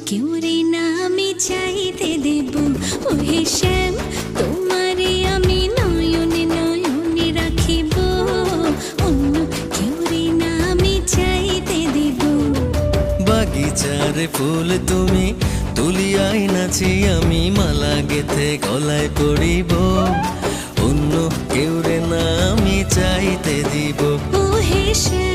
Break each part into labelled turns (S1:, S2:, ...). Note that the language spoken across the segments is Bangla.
S1: কেউ রে না আমি চাইতে দেব। ওহে শ্যাম, তোমারে আমি নয়নে নয়নে রাখিব, অন্য কেউ রে না আমি চাইতে দেব।
S2: বাগিচারে ফুল তুমি তুলিয়াই নাছি, আমি মালা গেথে গলায় পড়িব, অন্য কেউ রে না আমি চাইতে দিব।
S1: ওহে শ্যাম,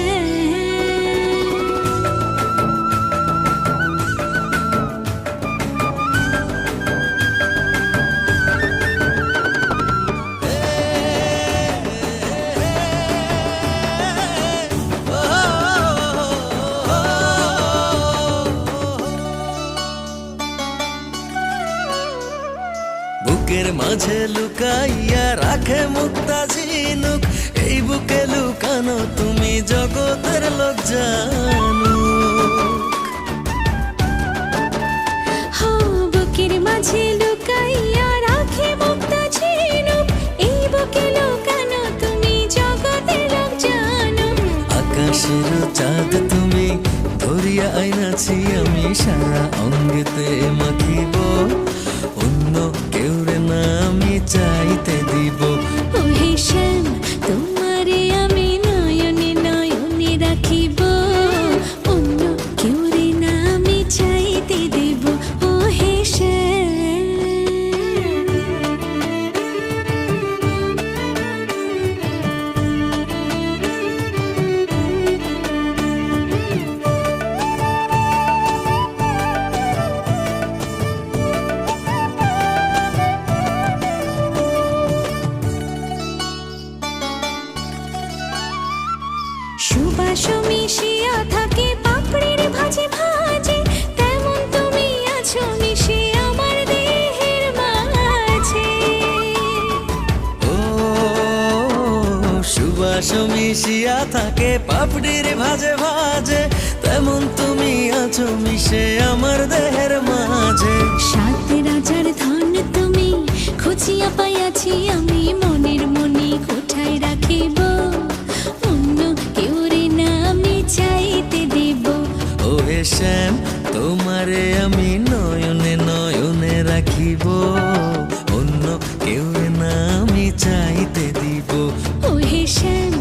S2: বুকের মাঝে লুকাইয়া রাখে মুক্তা ঝিনুক, এই বুকে লুকানো তুমি জগতের লোক জানো।
S1: বুকের মাঝে লুকাইয়া রাখে মুক্তা ঝিনুক, এই বুকে লুকানো তুমি জগতের লোক জানো।
S2: আকাশের চাঁদ তুমি ধরিয়া আইনাছি, আমি সারা অঙ্গেতে মাখিব, অন্য কেউ রে না আমি চাইতে দিব।
S1: ওহে শ্যাম, তোমারে আমি নয়নে নয়নে রাখিব, অন্য কেউ রে না আমি চাইতে দেব। ওহে শ্যাম, সুবাস মিশিয়া থাকে পাপড়ির ভাজে ভাজে, তেমন তুমি আছো মিশে আমার দেহের মাঝে।
S2: ও সুবাস মিশিয়া থাকে পাপড়ির ভাজে ভাজে, তেমন তুমি আছো মিশে আমার দেহের মাঝে।
S1: সাত রাজার ধন তুমি খুঁজিয়া পাইয়াছি, আমি মনের মনি কোঠায় রাখিব, অন্য কেউ রে না আমি চাইতে দেব।
S2: ওহে শ্যাম, তোমারে আমি নয়নে নয়নে রাখিব, অন্য কেউ না আমি চাইতে দিব।
S1: ওহে শ্যাম,